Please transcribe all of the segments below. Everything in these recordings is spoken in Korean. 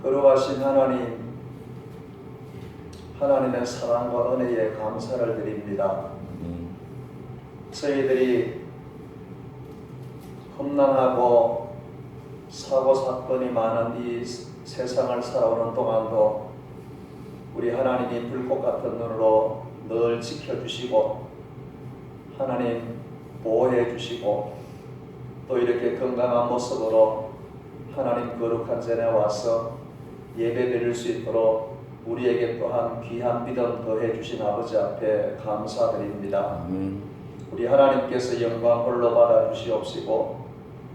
거룩하신 하나님, 하나님의 사랑과 은혜에 감사를 드립니다. 저희들이 험난하고 사고 사건이 많은 이 세상을 살아오는 동안도 우리 하나님이 불꽃 같은 눈으로 늘 지켜주시고 하나님 보호해 주시고 또 이렇게 건강한 모습으로 하나님 거룩한 전에 와서 예배 드릴 수 있도록 우리에게 또한 귀한 믿음 더해 주신 아버지 앞에 감사드립니다. 우리 하나님께서 영광 홀로 받아 주시옵시고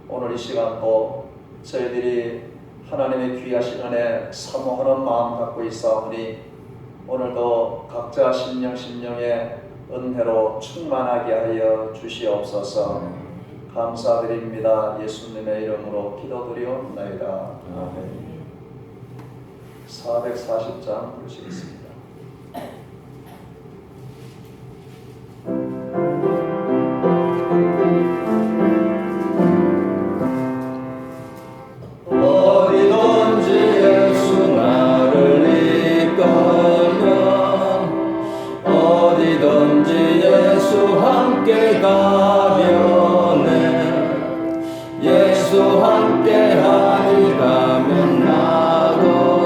오늘 이 시간도 저희들이 하나님의 귀하신 은혜 사모하는 마음 갖고 있사오니 오늘도 각자 심령의 은혜로 충만하게 하여 주시옵소서. 감사드립니다. 예수님의 이름으로 기도드리옵나이다. 아멘. 440장 부르시겠습니다. 어디든지 예수 나를 이끌면 어디든지 예수 함께 가려네 예수 함께 하리라면 나도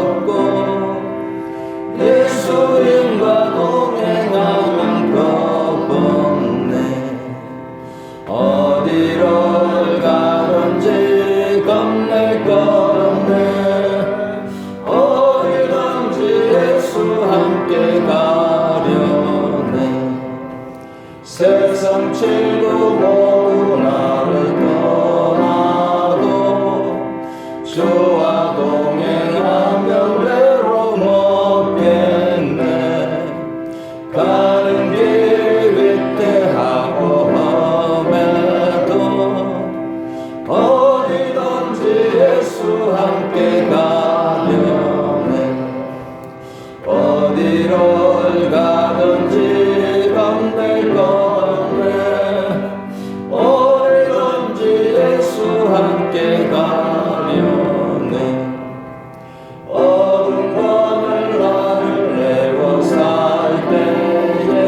예수님과 동행하면 겁없네 어디를 가든지 겁낼 것 없네 어디든지 예수 함께 가려네 세상 친구 모두 나를 떠나도 주와 동행하면 외로움 없겠네 가는 길 위태하고 험해도 어디든지 예수 함께 가려네 어디를 가든지 겁낼 것 없네 어디든지 예수 함께 가려네 어두운 밤을 나를 내워 살 때에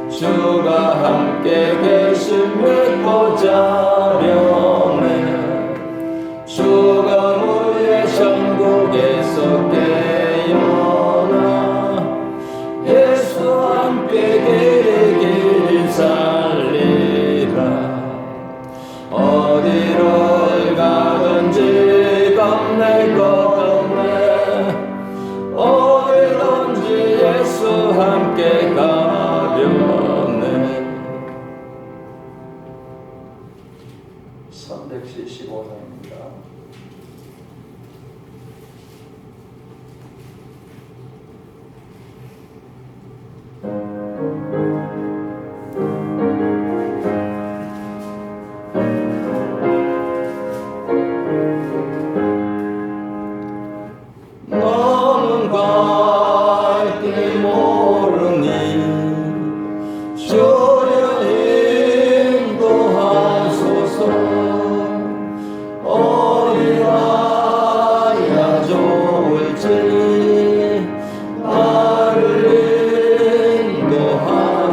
주가 함께 계신 믿고 자려네 주가 우리의 천국에서 깨어나 예수 함께 길이 살리라 어디를 가든지 겁낼 것 없네 어디든지 예수 함께 가려네 375장입니다. 너는 갈 길 모르니 주여 인도하소서 어디 가야 좋을지 나를 인도하소서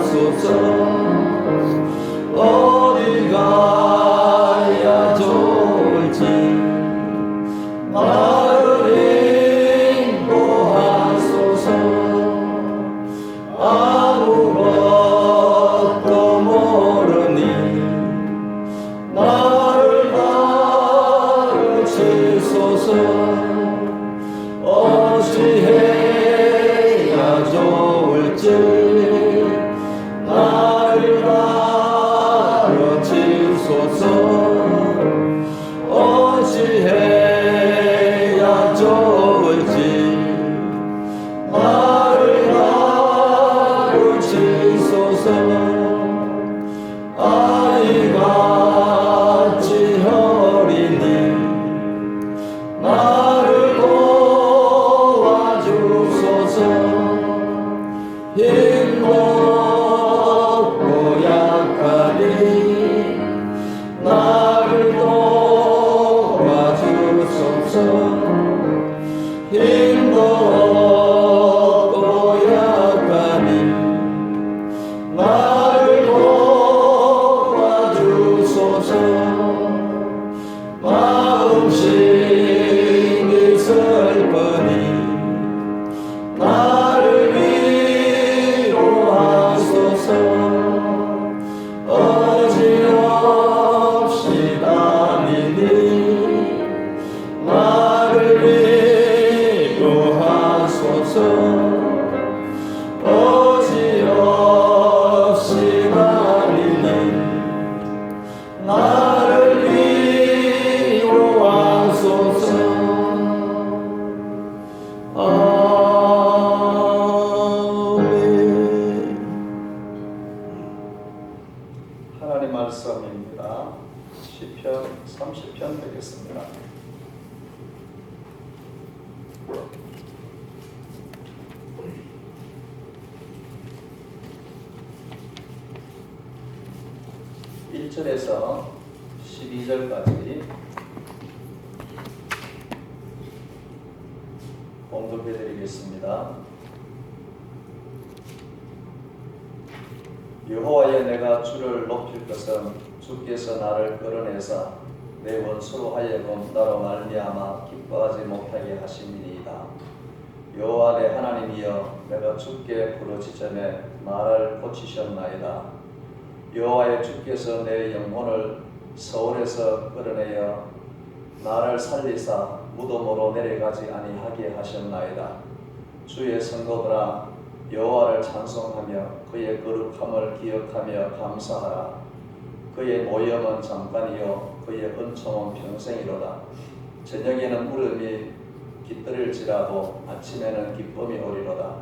1절에서 12절까지 봉독해 드리겠습니다. 여호와여, 내가 주를 높일 것은 주께서 나를 끌어내사 내 원수로 하여금 나로 말미암아 기뻐하지 못하게 하심이니이다. 여호와 내 하나님이여, 내가 주께 부르짖음에 나를 고치셨나이다. 여호와여, 주께서 내 영혼을 서울에서 끌어내어 나를 살리사 무덤으로 내려가지 아니하게 하셨나이다. 주의 성도들아, 여호와를 찬송하며 그의 거룩함을 기억하며 감사하라. 그의 모염은 잠깐이요 그의 은총은 평생이로다. 저녁에는 울음이 깃들일지라도 아침에는 기쁨이 오리로다.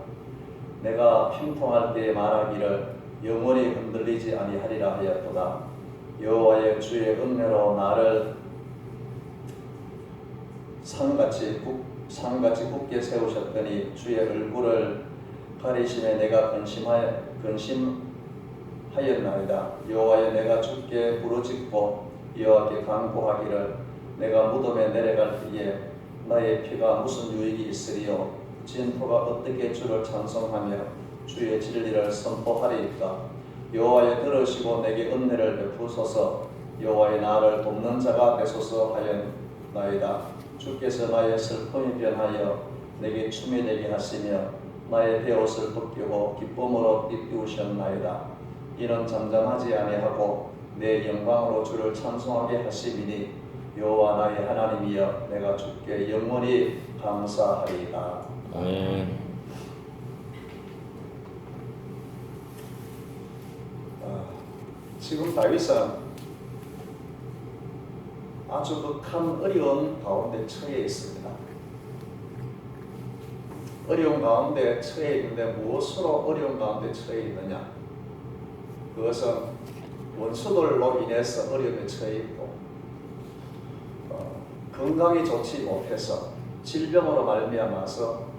내가 평통할 때에 말하기를 영원히 흔들리지 아니하리라 하였도다. 여호와의 주의 은혜로 나를 산같이 굳게 세우셨더니 주의 얼굴을 가리심에 내가 근심하였나이다. 여호와여, 내가 주께 부르짖고 여호와께 간구하기를 내가 무덤에 내려갈 때에 나의 피가 무슨 유익이 있으리요? 진토가 어떻게 주를 찬송하며 주의 진리를 선포하리이까? 여호와여, 들으시고 내게 은혜를 베푸소서. 여호와여, 나를 돕는 자가 되소서 하였나이다. 주께서 나의 슬픔이 변하여 내게 춤이 되게 하시며 나의 베옷을 벗기고 기쁨으로 띠띠우셨나이다. 이는 잠잠하지 아니하고 내 영광으로 주를 찬송하게 하심이니 여호와 나의 하나님이여, 내가 주께 영원히 감사하리이다. 아멘. 지금 다윗은 아주 극한 어려운 가운데 처해 있습니다. 어려운 가운데 처해 있는데 무엇으로 어려운 가운데 처해 있느냐? 그것은 원수들로 인해서 어려움에 처해 있고 건강이 좋지 못해서 질병으로 말미암아서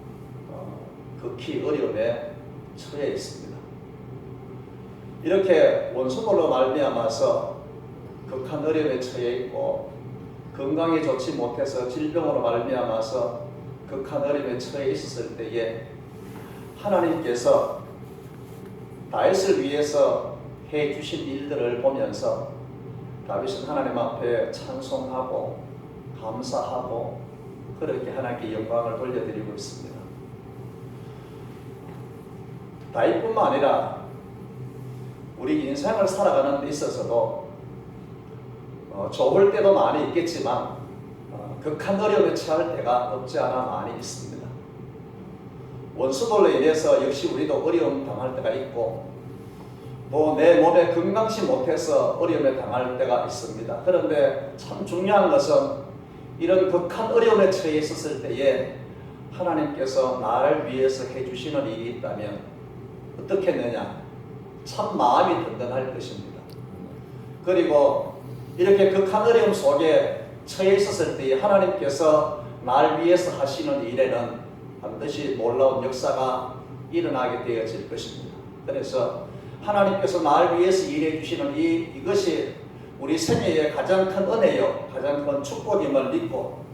극히 어려움에 처해 있습니다. 이렇게 원수들로 말미암아서 극한 어려움에 처해 있고 건강이 좋지 못해서 질병으로 말미암아서 극한 어려움에 처해 있었을 때에 하나님께서 다윗을 위해서 해 주신 일들을 보면서 다윗은 하나님 앞에 찬송하고 감사하고 그렇게 하나님께 영광을 돌려드리고 있습니다. 다윗뿐만 아니라 우리 인생을 살아가는 데 있어서도 좋을 때도 많이 있겠지만 극한 어려움에 처할 때가 없지 않아 많이 있습니다. 원수들로 인해서 역시 우리도 어려움 당할 때가 있고 또 내 몸에 건강치 못해서 어려움에 당할 때가 있습니다. 그런데 참 중요한 것은 이런 극한 어려움에 처해 있었을 때에 하나님께서 나를 위해서 해주시는 일이 있다면 어떻게 했느냐? 참 마음이 든든할 것입니다. 그리고 이렇게 극한 어려움 속에 처해 있었을 때 하나님께서 나를 위해서 하시는 일에는 반드시 놀라운 역사가 일어나게 되어질 것입니다. 그래서 하나님께서 나를 위해서 일해 주시는 이것이 우리 생애의 가장 큰 은혜요, 가장 큰 축복임을 믿고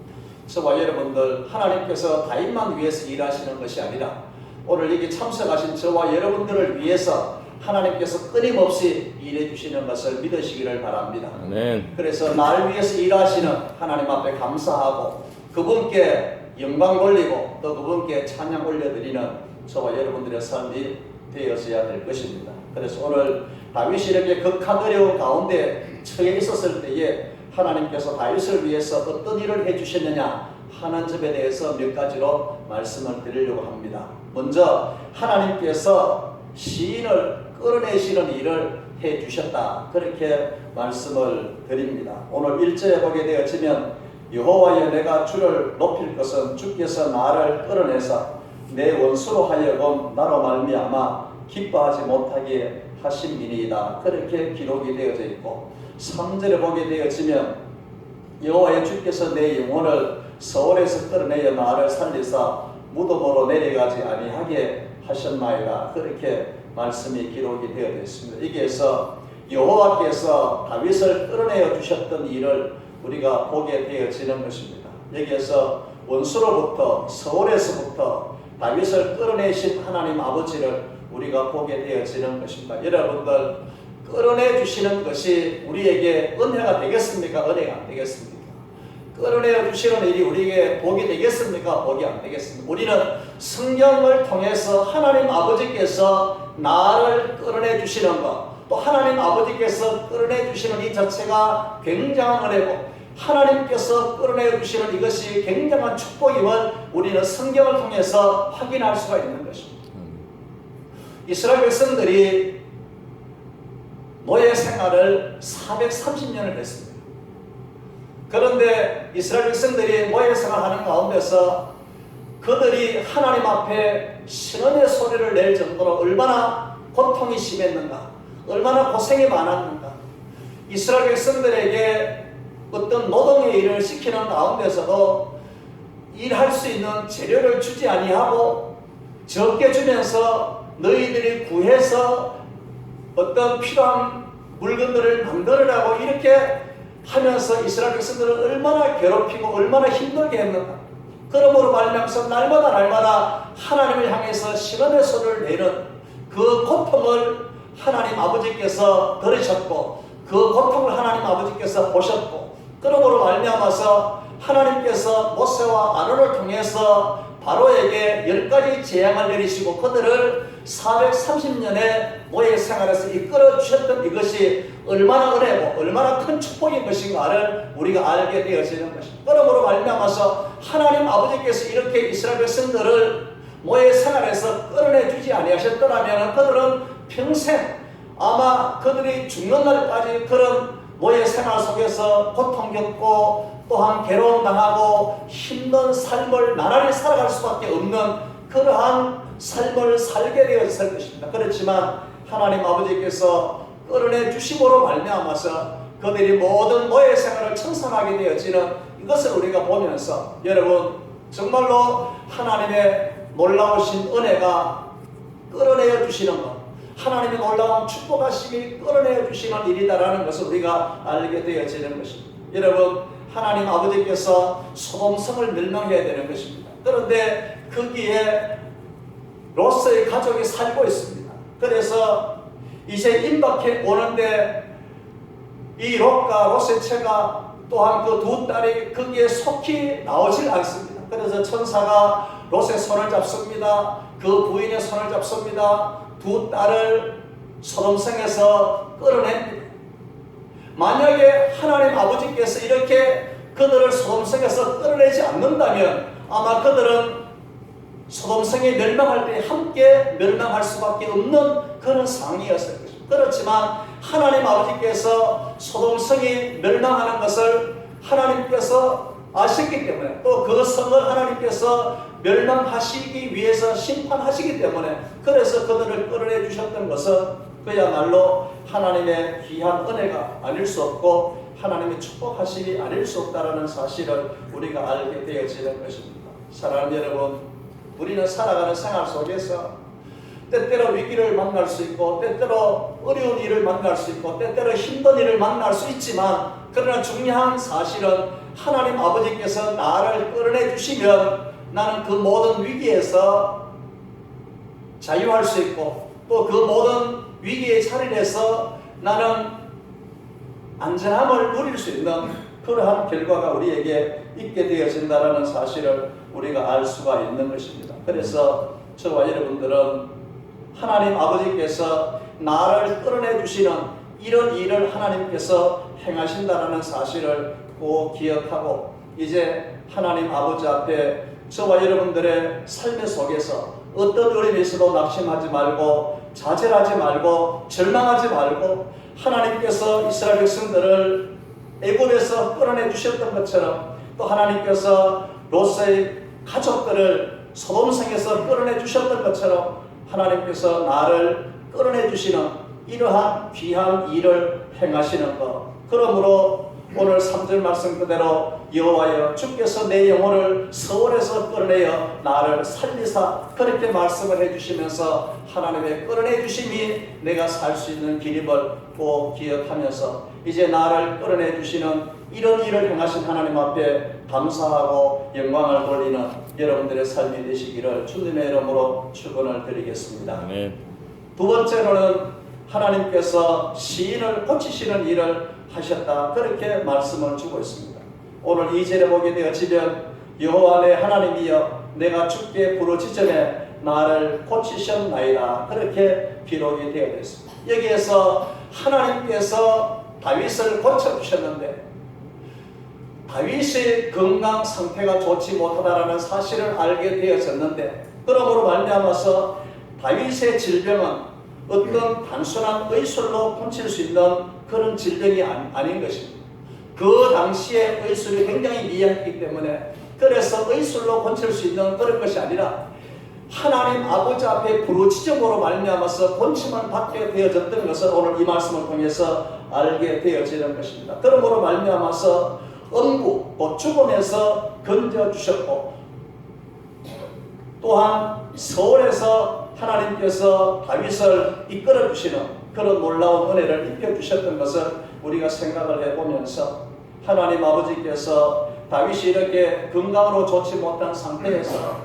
저와 여러분들 하나님께서 다윗만 위해서 일하시는 것이 아니라 오늘 여기 참석하신 저와 여러분들을 위해서 하나님께서 끊임없이 일해 주시는 것을 믿으시기를 바랍니다. 아멘. 그래서 나를 위해서 일하시는 하나님 앞에 감사하고 그분께 영광 돌리고 또 그분께 찬양 올려드리는 저와 여러분들의 삶이 되어져야 될 것입니다. 그래서 오늘 다윗이 이렇게 극한 어려운 가운데 처해 있었을 때에 하나님께서 다윗을 위해서 어떤 일을 해주셨느냐 하는 점에 대해서 몇 가지로 말씀을 드리려고 합니다. 먼저 하나님께서 시인을 끌어내시는 일을 해주셨다, 그렇게 말씀을 드립니다. 오늘 1절에 보게 되어지면 여호와여, 내가 주를 높일 것은 주께서 나를 끌어내사 내 원수로 하여금 나로 말미암아 기뻐하지 못하게 하심이니이다, 그렇게 기록이 되어져 있고 3절에 보게 되어지면 여호와여, 주께서 내 영혼을 서울에서 끌어내어 나를 살리사 무덤으로 내려가지 아니하게 하셨나이다, 그렇게 말씀이 기록이 되어져 있습니다. 여기에서 여호와께서 다윗을 끌어내어 주셨던 일을 우리가 보게 되어지는 것입니다. 여기에서 원수로부터 서울에서부터 다윗을 끌어내신 하나님 아버지를 우리가 보게 되어지는 것입니다. 여러분들 끌어내 주시는 것이 우리에게 은혜가 되겠습니까? 은혜가 안 되겠습니까? 끌어내어 주시는 일이 우리에게 복이 되겠습니까? 복이 안 되겠습니까? 우리는 성경을 통해서 하나님 아버지께서 나를 끌어내 주시는 것, 또 하나님 아버지께서 끌어내 주시는 이 자체가 굉장한 은혜고 하나님께서 끌어내 주시는 이것이 굉장한 축복임을 우리는 성경을 통해서 확인할 수가 있는 것입니다. 이스라엘 백성들이 노예 생활을 430년을 했습니다. 그런데 이스라엘 백성들이 노예 생활하는 가운데서 그들이 하나님 앞에 신음의 소리를 낼 정도로 얼마나 고통이 심했는가, 얼마나 고생이 많았는가. 이스라엘 백성들에게 어떤 노동의 일을 시키는 가운데서도 일할 수 있는 재료를 주지 아니하고 적게 주면서 너희들이 구해서 어떤 필요한 물건들을 만들으라고 이렇게 하면서 이스라엘 백성들을 얼마나 괴롭히고 얼마나 힘들게 했는가. 그러므로 말미암아서 날마다 하나님을 향해서 신음의 소리를 내는 그 고통을 하나님 아버지께서 들으셨고 그 고통을 하나님 아버지께서 보셨고 그러므로 말미암아서 하나님께서 모세와 아론을 통해서 바로에게 10가지 재앙을 내리시고 그들을 430년의 노예 생활에서 이끌어 주셨던 이것이 얼마나 은혜고 얼마나 큰 축복인 것인가를 우리가 알게 되어지는 것입니다. 그러므로 말미암아서 하나님 아버지께서 이렇게 이스라엘 백성들을 노예 생활에서 끌어내 주지 아니하셨더라면 그들은 평생 아마 그들이 죽는 날까지 그런 노예 생활 속에서 고통 겪고 또한 괴로움 당하고 힘든 삶을 나날이 살아갈 수밖에 없는 그러한 삶을 살게 되었을 것입니다. 그렇지만 하나님 아버지께서 끌어내 주심으로 말미암아서 그들이 모든 노예 생활을 청산하게 되어지는 이것을 우리가 보면서 여러분 정말로 하나님의 놀라우신 은혜가 끌어내어 주시는 것, 하나님의 놀라운 축복하심이 끌어내어 주시는 일이다라는 것을 우리가 알게 되어지는 것입니다. 여러분 하나님 아버지께서 소돔성을 멸망해야 되는 것입니다. 그런데 거기에 롯의 가족이 살고 있습니다. 그래서 이제 임박해 오는데 이 롯과 롯의 처가 또한 그 두 딸이 거기에 속히 나오질 않습니다. 그래서 천사가 롯의 손을 잡습니다. 그 부인의 손을 잡습니다. 두 딸을 소돔성에서 끌어냅니다. 만약에 하나님 아버지께서 이렇게 그들을 소돔성에서 끌어내지 않는다면 아마 그들은 소돔성이 멸망할 때 함께 멸망할 수밖에 없는 그런 상황이었을 것입니다. 그렇지만 하나님 아버지께서 소돔성이 멸망하는 것을 하나님께서 아셨기 때문에 또 그 성을 하나님께서 멸망하시기 위해서 심판하시기 때문에 그래서 그들을 끌어내 주셨던 것은 그야말로 하나님의 귀한 은혜가 아닐 수 없고 하나님의 축복하심이 아닐 수 없다는 사실을 우리가 알게 되어지는 것입니다. 사랑하는 여러분, 우리는 살아가는 생활 속에서 때때로 위기를 만날 수 있고 때때로 어려운 일을 만날 수 있고 때때로 힘든 일을 만날 수 있지만 그러나 중요한 사실은 하나님 아버지께서 나를 끌어내 주시면 나는 그 모든 위기에서 자유할 수 있고 또 그 모든 위기의 자리에서 나는 안전함을 누릴 수 있는 그러한 결과가 우리에게 있게 되어진다는 사실을 우리가 알 수가 있는 것입니다. 그래서 저와 여러분들은 하나님 아버지께서 나를 끌어내 주시는 이런 일을 하나님께서 행하신다는 사실을 꼭 기억하고 이제 하나님 아버지 앞에 저와 여러분들의 삶의 속에서 어떤 어려움이 있어도 낙심하지 말고 좌절하지 말고 절망하지 말고 하나님께서 이스라엘 백성들을 애굽에서 끌어내 주셨던 것처럼 또 하나님께서 롯의 가족들을 소돔성에서 끌어내 주셨던 것처럼 하나님께서 나를 끌어내 주시는 이러한 귀한 일을 행하시는 것. 그러므로 오늘 3절 말씀 그대로 여호와여 주께서 내 영혼을 서울에서 끌어내어 나를 살리사 그렇게 말씀을 해주시면서 하나님의 끌어내 주심이 내가 살 수 있는 길임을 꼭 기억하면서 이제 나를 끌어내 주시는 이런 일을 행하신 하나님 앞에 감사하고 영광을 돌리는 여러분들의 삶이 되시기를 주님의 이름으로 축원을 드리겠습니다. 아멘. 두 번째로는 하나님께서 시인을 고치시는 일을 하셨다 그렇게 말씀을 주고 있습니다. 오늘 2절에 보게 되어지면 여호와 내 하나님이여 내가 주께 부르짖음에 나를 고치셨나이다 그렇게 기록이 되어 있습니다. 여기에서 하나님께서 다윗을 고쳐주셨는데 다윗의 건강 상태가 좋지 못하다라는 사실을 알게 되어졌는데 그러므로 말미암아서 다윗의 질병은 어떤 단순한 의술로 고칠 수 있는 그런 질병이 아닌 것입니다. 그 당시에 의술이 굉장히 미약했기 때문에 그래서 의술로 고칠 수 있는 그런 것이 아니라 하나님 아버지 앞에 부르짖음으로 말미암아서 고침을 받게 되어졌던 것을 오늘 이 말씀을 통해서 알게 되어지는 것입니다. 그러므로 말미암아서 음부 또 죽음에서 건져주셨고 또한 서울에서 하나님께서 다윗을 이끌어 주시는 그런 놀라운 은혜를 입혀주셨던 것을 우리가 생각을 해보면서 하나님 아버지께서 다윗이 이렇게 건강으로 좋지 못한 상태에서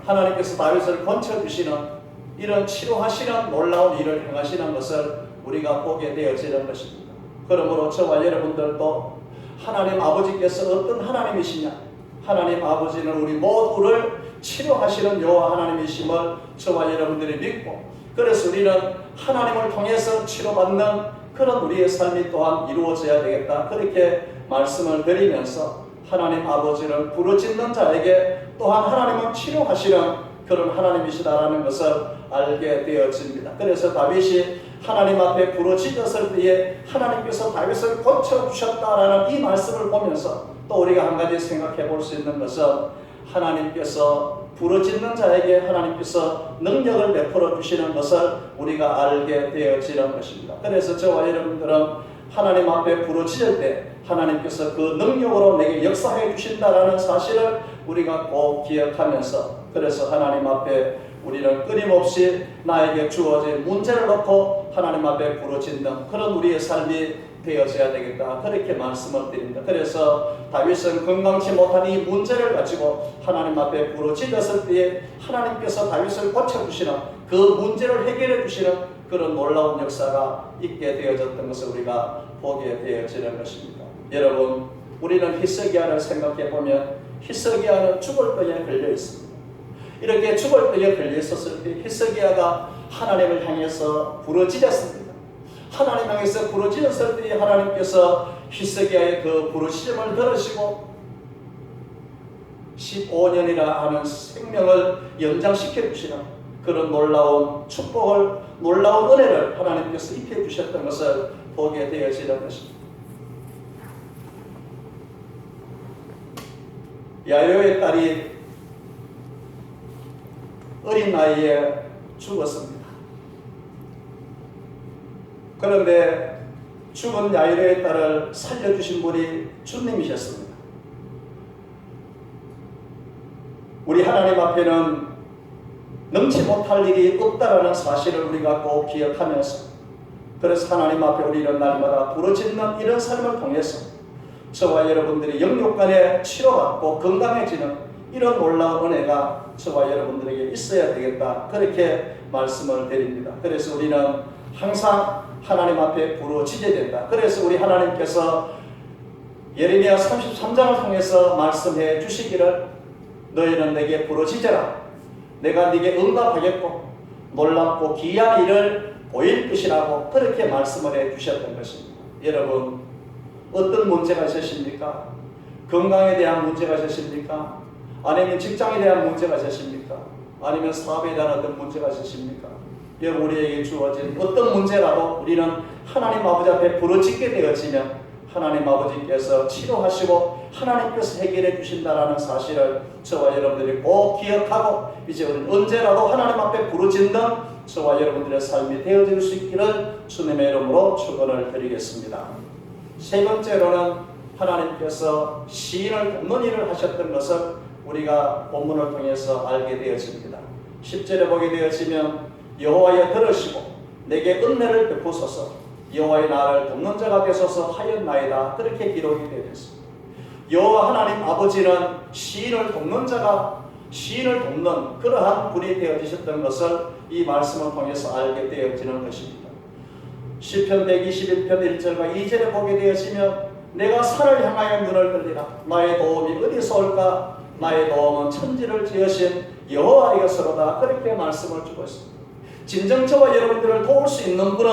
하나님께서 다윗을 건쳐주시는 이런 치료하시는 놀라운 일을 행하시는 것을 우리가 보게 되어지는 것입니다. 그러므로 저와 여러분들도 하나님 아버지께서 어떤 하나님이시냐, 하나님 아버지는 우리 모두를 치료하시는 여호와 하나님이심을 저와 여러분들이 믿고 그래서 우리는 하나님을 통해서 치료받는 그런 우리의 삶이 또한 이루어져야 되겠다 그렇게 말씀을 드리면서 하나님 아버지를 부르짖는 자에게 또한 하나님은 치료하시는 그런 하나님이시다라는 것을 알게 되어집니다. 그래서 다윗이 하나님 앞에 부르짖었을 때에 하나님께서 다윗을 고쳐주셨다라는 이 말씀을 보면서 또 우리가 한 가지 생각해 볼 수 있는 것은 하나님께서 부르짖는 자에게 하나님께서 능력을 베풀어 주시는 것을 우리가 알게 되어지는 것입니다. 그래서 저와 여러분들은 하나님 앞에 부르짖을 때 하나님께서 그 능력으로 내게 역사해 주신다라는 사실을 우리가 꼭 기억하면서 그래서 하나님 앞에 우리는 끊임없이 나에게 주어진 문제를 놓고 하나님 앞에 부르짖는 그런 우리의 삶이 되어져야 되겠다 그렇게 말씀을 드립니다. 그래서 다윗은 건강치 못한 이 문제를 가지고 하나님 앞에 부르짖었을 때에 하나님께서 다윗을 고쳐주시는 그 문제를 해결해 주시는 그런 놀라운 역사가 있게 되어졌던 것을 우리가 보게 되어지는 것입니다. 여러분 우리는 히스기야를 생각해 보면 히스기야는 죽을 병에 걸려 있습니다. 이렇게 죽을 병에 걸려 있었을 때 히스기야가 하나님을 향해서 부르짖었습니다. 하나님 향해서 부르짖었을 때 하나님께서 히스기야의 그 부르짖음을 들으시고 15년이라 하는 생명을 연장시켜 주시는 그런 놀라운 축복을 놀라운 은혜를 하나님께서 입혀 주셨던 것을 보게 되어지는 것입니다. 야요의 딸이 어린 나이에 죽었습니다. 그런데 죽은 야이로의 딸을 살려주신 분이 주님이셨습니다. 우리 하나님 앞에는 능치 못할 일이 없다라는 사실을 우리가 꼭 기억하면서 그래서 하나님 앞에 우리는 날마다 부르짖는 이런 삶을 통해서 저와 여러분들이 영육간에 치료받고 건강해지는 이런 놀라운 은혜가 저와 여러분들에게 있어야 되겠다 그렇게 말씀을 드립니다. 그래서 우리는 항상 하나님 앞에 부르짖어야 된다. 그래서 우리 하나님께서 예레미야 33장을 통해서 말씀해 주시기를 너희는 내게 부르짖어라. 내가 네게 응답하겠고 놀랍고 기이한 일을 보일 것이라고 그렇게 말씀을 해 주셨던 것입니다. 여러분 어떤 문제가 있으십니까? 건강에 대한 문제가 있으십니까? 아니면 직장에 대한 문제가 있으십니까? 아니면 사업에 대한 어떤 문제가 있으십니까? 여러분 우리에게 주어진 어떤 문제라도 우리는 하나님 아버지 앞에 부르짖게 되어지면 하나님 아버지께서 치료하시고 하나님께서 해결해 주신다라는 사실을 저와 여러분들이 꼭 기억하고 이제 우리는 언제라도 하나님 앞에 부르짖는 저와 여러분들의 삶이 되어질 수 있기를 주님의 이름으로 축원을 드리겠습니다. 세 번째로는 하나님께서 시인을 돕는 일을 하셨던 것을 우리가 본문을 통해서 알게 되어집니다. 10절에 보게 되어지면 여호와여 들으시고 내게 은혜를 베푸소서 여호와의 나를 돕는 자가 되소서 하였나이다. 그렇게 기록이 되어 있습니다. 여호와 하나님 아버지는 시인을 돕는 그러한 분이 되어지셨던 것을 이 말씀을 통해서 알게 되어지는 것입니다. 시편 121편 1절과 2절에 보게 되어지면 내가 산을 향하여 눈을 들리라 나의 도움이 어디서 올까 나의 도움은 천지를 지으신 여호와에게서로다. 그렇게 말씀을 주고 있습니다. 진정 저와 여러분들을 도울 수 있는 분은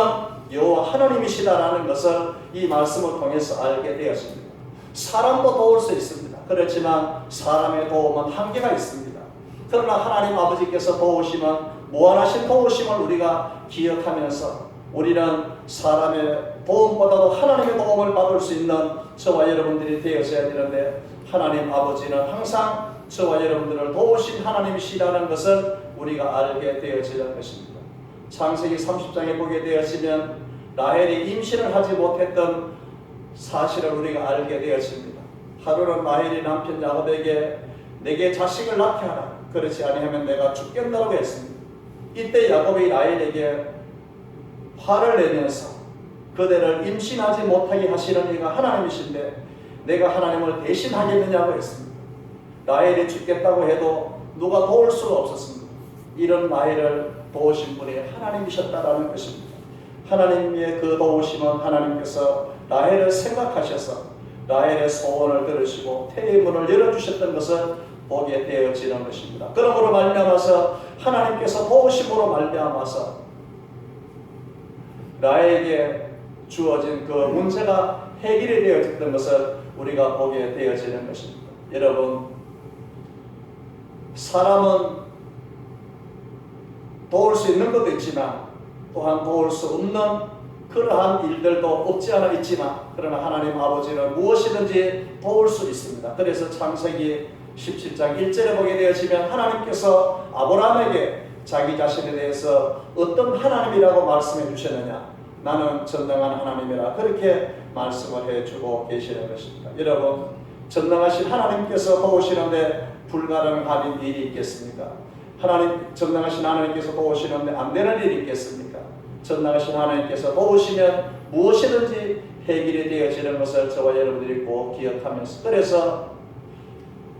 여호와 하나님이시다라는 것을 이 말씀을 통해서 알게 되었습니다. 사람도 도울 수 있습니다. 그렇지만 사람의 도움은 한계가 있습니다. 그러나 하나님 아버지께서 도우시면 무한하신 도우심을 우리가 기억하면서 우리는 사람의 도움보다도 하나님의 도움을 받을 수 있는 저와 여러분들이 되어져야 되는데 하나님 아버지는 항상 저와 여러분들을 도우신 하나님이시라는 것을 우리가 알게 되어지는 것입니다. 창세기 30장에 보게 되어지면 라헬이 임신을 하지 못했던 사실을 우리가 알게 되었습니다. 하루는 라헬이 남편 야곱에게 내게 자식을 낳게 하라. 그렇지 아니하면 내가 죽겠노라고 했습니다. 이때 야곱이 라헬에게 화를 내면서 그대를 임신하지 못하게 하시는 이가 하나님이신데 내가 하나님을 대신하겠느냐고 했습니다. 라헬이 죽겠다고 해도 누가 도울 수가 없었습니다. 이런 라헬을 도우신 분이 하나님이셨다라는 것입니다. 하나님의 그 도우심은 하나님께서 라헬을 생각하셔서 라헬의 소원을 들으시고 태의 문을 열어주셨던 것을 보게 되어지는 것입니다. 그러므로 말미암아서 하나님께서 도우심으로 말미암아서 라헬에게 주어진 그 문제가 해결이 되어졌던 것을 우리가 보게 되어지는 것입니다. 여러분, 사람은 도울 수 있는 것도 있지만 또한 도울 수 없는 그러한 일들도 없지 않아 있지만 그러나 하나님 아버지는 무엇이든지 도울 수 있습니다. 그래서 창세기 17장 1절에 보게 되어지면 하나님께서 아브라함에게 자기 자신에 대해서 어떤 하나님이라고 말씀해 주셨느냐, 나는 전능한 하나님이라 그렇게 말씀을 해주고 계시는 것입니다. 여러분, 전능하신 하나님께서 도우시는데 불가능한 일이 있겠습니까? 전능하신 하나님께서 도우시는데 안 되는 일이 있겠습니까? 전능하신 하나님께서 도우시면 무엇이든지 해결이 되어지는 것을 저와 여러분들이 꼭 기억하면서, 그래서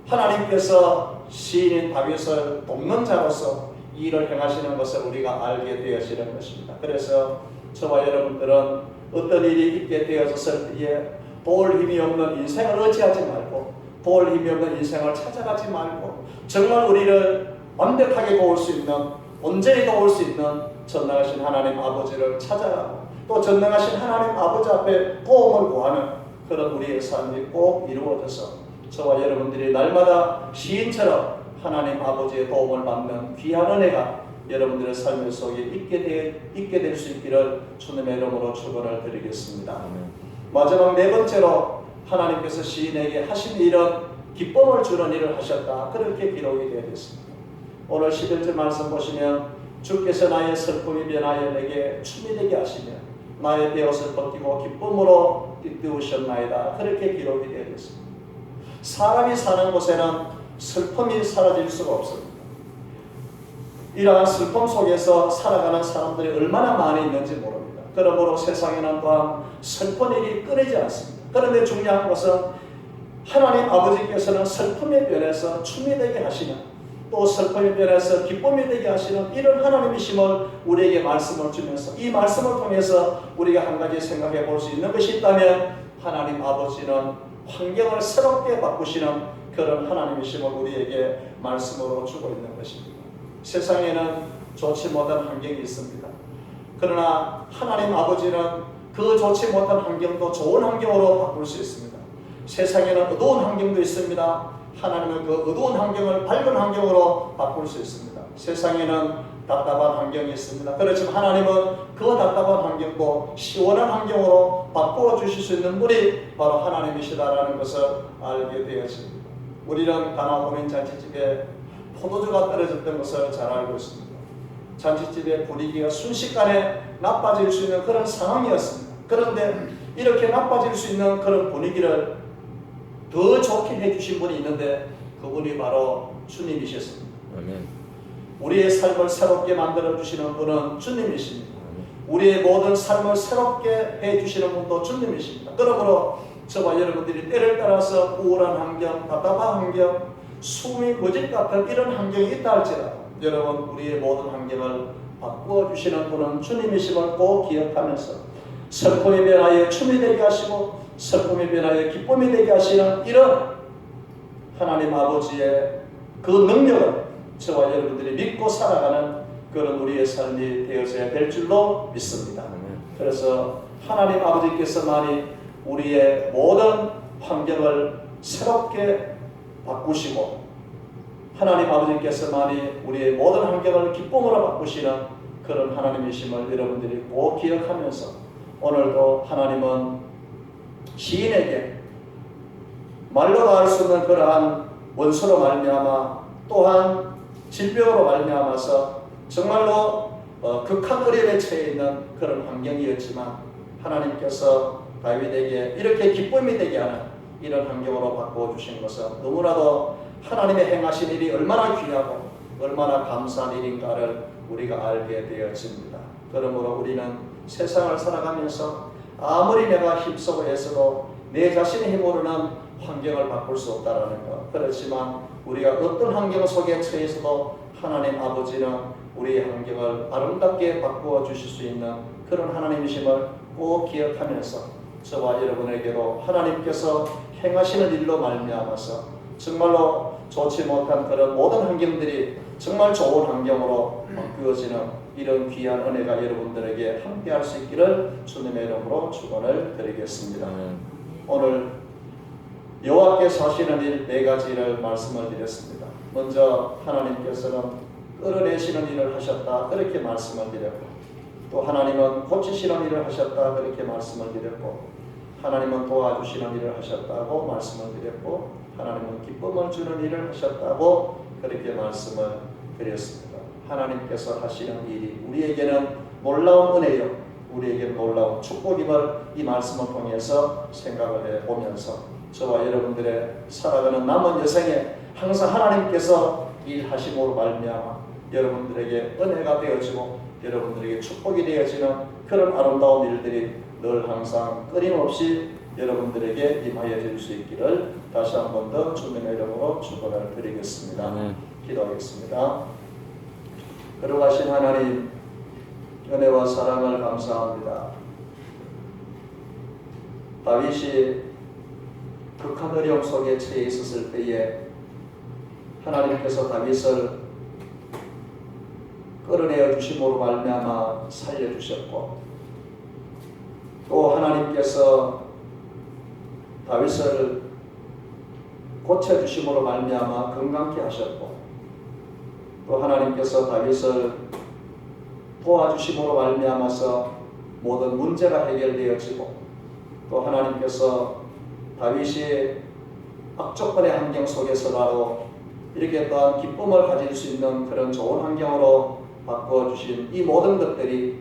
하나님께서 시인인 다윗을 돕는 자로서 일을 행하시는 것을 우리가 알게 되어지는 것입니다. 그래서 저와 여러분들은 어떤 일이 있게 되어졌을 때에 도울 힘이 없는 인생을 의지하지 말고 도울 힘이 없는 인생을 찾아가지 말고 정말 우리를 완벽하게 도울 수 있는, 온전히 도울 수 있는 전능하신 하나님 아버지를 찾아가고 또 전능하신 하나님 아버지 앞에 도움을 구하는 그런 우리의 삶이 꼭 이루어져서 저와 여러분들이 날마다 시인처럼 하나님 아버지의 도움을 받는 귀한 은혜가 여러분들의 삶 속에 있게 될 수 있기를 주님의 이름으로 축원을 드리겠습니다. 마지막 네 번째로 하나님께서 시인에게 하신 일은 기쁨을 주는 일을 하셨다. 그렇게 기록이 되어 있습니다. 오늘 11절 말씀 보시면 주께서 나의 슬픔이 변하여 내게 춤이 되게 하시며 나의 베옷을 벗기고 기쁨으로 띠띠우셨나이다. 그렇게 기록이 되어 있습니다. 사람이 사는 곳에는 슬픔이 사라질 수가 없습니다. 이러한 슬픔 속에서 살아가는 사람들이 얼마나 많이 있는지 모릅니다. 그러므로 세상에는 또한 슬픈 일이 끊이지 않습니다. 그런데 중요한 것은 하나님 아버지께서는 슬픔에 변해서 춤이 되게 하시는, 또 슬픔에 변해서 기쁨이 되게 하시는 이런 하나님이심을 우리에게 말씀을 주면서 이 말씀을 통해서 우리가 한 가지 생각해 볼 수 있는 것이 있다면 하나님 아버지는 환경을 새롭게 바꾸시는 그런 하나님이심을 우리에게 말씀으로 주고 있는 것입니다. 세상에는 좋지 못한 환경이 있습니다. 그러나 하나님 아버지는 그 좋지 못한 환경도 좋은 환경으로 바꿀 수 있습니다. 세상에는 어두운 환경도 있습니다. 하나님은 그 어두운 환경을 밝은 환경으로 바꿀 수 있습니다. 세상에는 답답한 환경이 있습니다. 그렇지만 하나님은 그 답답한 환경도 시원한 환경으로 바꾸어 주실 수 있는 분이 바로 하나님이시다라는 것을 알게 되었습니다. 우리는 가나오민 잔치집에 포도주가 떨어졌던 것을 잘 알고 있습니다. 잔치집의 분위기가 순식간에 나빠질 수 있는 그런 상황이었습니다. 그런데 이렇게 나빠질 수 있는 그런 분위기를 더 좋게 해주신 분이 있는데 그분이 바로 주님이셨습니다. 아멘. 우리의 삶을 새롭게 만들어주시는 분은 주님이십니다. 우리의 모든 삶을 새롭게 해주시는 분도 주님이십니다. 그러므로 저와 여러분들이 때를 따라서 우울한 환경, 답답한 환경, 숨이 거질 같은 이런 환경이 있다 할지라도 여러분 우리의 모든 환경을 바꾸어 주시는 분은 주님이심을 꼭 기억하면서 슬픔이 변하여 춤이 되게 하시고 슬픔이 변하여 기쁨이 되게 하시는 이런 하나님 아버지의 그 능력을 저와 여러분들이 믿고 살아가는 그런 우리의 삶이 되어져야 될 줄로 믿습니다. 그래서 하나님 아버지께서만이 우리의 모든 환경을 새롭게 바꾸시고 하나님 아버지께서만이 우리의 모든 환경을 기쁨으로 바꾸시는 그런 하나님이심을 여러분들이 꼭 기억하면서 오늘도 하나님은 시인에게 말로 할 수 없는 그러한 원수로 말미암아 또한 질병으로 말미암아서 정말로 극한 어려움에 처해 있는 그런 환경이었지만 하나님께서 다윗에게 이렇게 기쁨이 되게 하는 이런 환경으로 바꿔주신 것은 너무나도 하나님의 행하신 일이 얼마나 귀하고 얼마나 감사한 일인가를 우리가 알게 되어집니다. 그러므로 우리는 세상을 살아가면서 아무리 내가 힘쓰고 애써도 내 자신의 힘으로는 환경을 바꿀 수 없다라는 것. 그렇지만 우리가 어떤 환경 속에 처해서도 하나님 아버지는 우리의 환경을 아름답게 바꾸어 주실 수 있는 그런 하나님이심을 꼭 기억하면서 저와 여러분에게도 하나님께서 행하시는 일로 말미암아서 정말로 좋지 못한 그런 모든 환경들이 정말 좋은 환경으로 바꾸어지는 이런 귀한 은혜가 여러분들에게 함께할 수 있기를 주님의 이름으로 축원을 드리겠습니다. 오늘 여호와께서 하시는 일 4가지를 말씀을 드렸습니다. 먼저 하나님께서는 끌어내시는 일을 하셨다 그렇게 말씀을 드렸고 또 하나님은 고치시는 일을 하셨다 그렇게 말씀을 드렸고 하나님은 도와주시는 일을 하셨다고 말씀을 드렸고 하나님은 기쁨을 주는 일을 하셨다고 그렇게 말씀을 드렸습니다. 하나님께서 하시는 일이 우리에게는 놀라운 은혜요 우리에게 놀라운 축복임을 이 말씀을 통해서 생각을 해보면서 저와 여러분들의 살아가는 남은 여생에 항상 하나님께서 일하심으로 말미암아 여러분들에게 은혜가 되어지고 여러분들에게 축복이 되어지는 그런 아름다운 일들이 늘 항상 끊임없이 여러분들에게 임하여 줄 수 있기를 다시 한 번 더 주님의 이름으로 축원을 드리겠습니다. 기도하겠습니다. 거룩하신 하나님 은혜와 사랑을 감사합니다. 다윗이 극한 어려움 속에 처해 있었을 때에 하나님께서 다윗을 끌어내어 주심으로 말미암아 살려주셨고 또 하나님께서 다윗을 고쳐주심으로 말미암아 건강케 하셨고 또 하나님께서 다윗을 도와주심으로 말미암아서 모든 문제가 해결되어지고 또 하나님께서 다윗이 악조건의 환경 속에서라도 이렇게 또한 기쁨을 가질 수 있는 그런 좋은 환경으로 바꿔주신 이 모든 것들이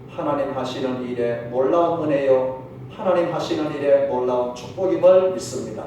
하나님 하시는 일에 놀라운 은혜요 하나님 하시는 일에 놀라운 축복임을 믿습니다.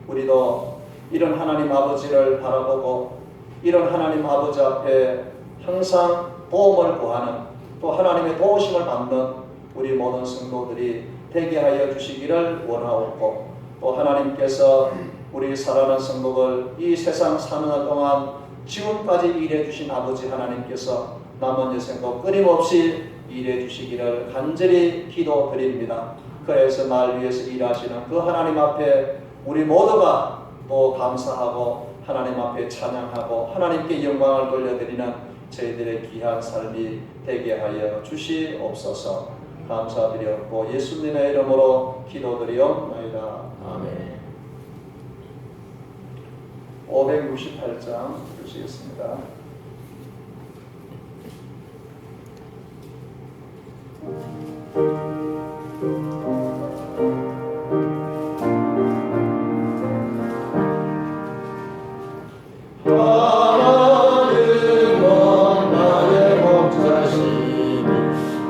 우리도 이런 하나님 아버지를 바라보고 이런 하나님 아버지 앞에 항상 도움을 구하는 또 하나님의 도우심을 받는 우리 모든 성도들이 되게 하여 주시기를 원하옵고 또 하나님께서 우리 사랑하는 성도들 이 세상 사는 동안 지금까지 일해 주신 아버지 하나님께서 남은 여생도 끊임없이 일해 주시기를 간절히 기도드립니다. 그래서 날 위해서 일하시는 그 하나님 앞에 우리 모두가 또 감사하고 하나님 앞에 찬양하고 하나님께 영광을 돌려드리는 저희들의 귀한 삶이 되게 하여 주시옵소서. 감사드렸고 예수님의 이름으로 기도드리옵나이다. 아멘. 568장 주시겠습니다.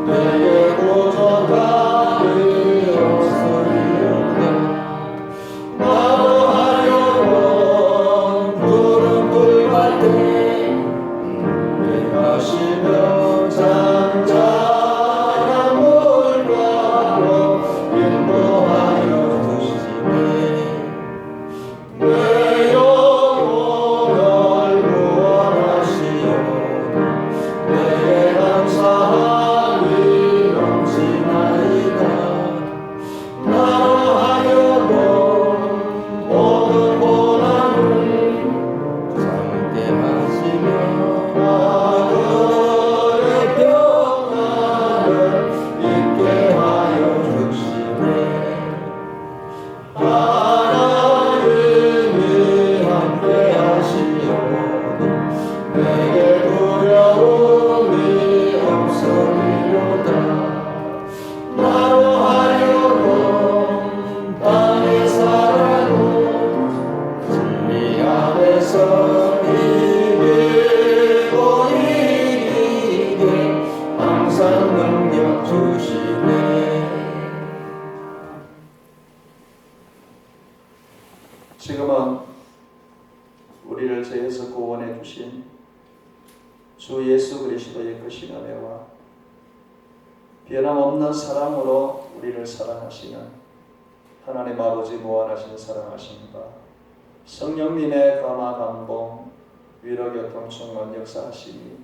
내게 보존하리로다 주시네. 지금은 우리를 죄에서 구원해 주신 주 예수 그리스도의 크신 은혜와 변함없는 사랑으로 우리를 사랑하시는 하나님 아버지 무한하신 사랑하심과 성령님의 감화 감동 위로 교통 충만 역사하시니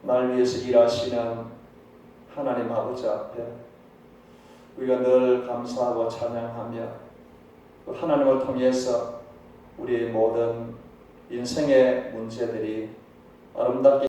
날 위해서 일하시는 하나님 아버지 앞에 우리가 늘 감사하고 찬양하며 하나님을 통해서 우리의 모든 인생의 문제들이 아름답게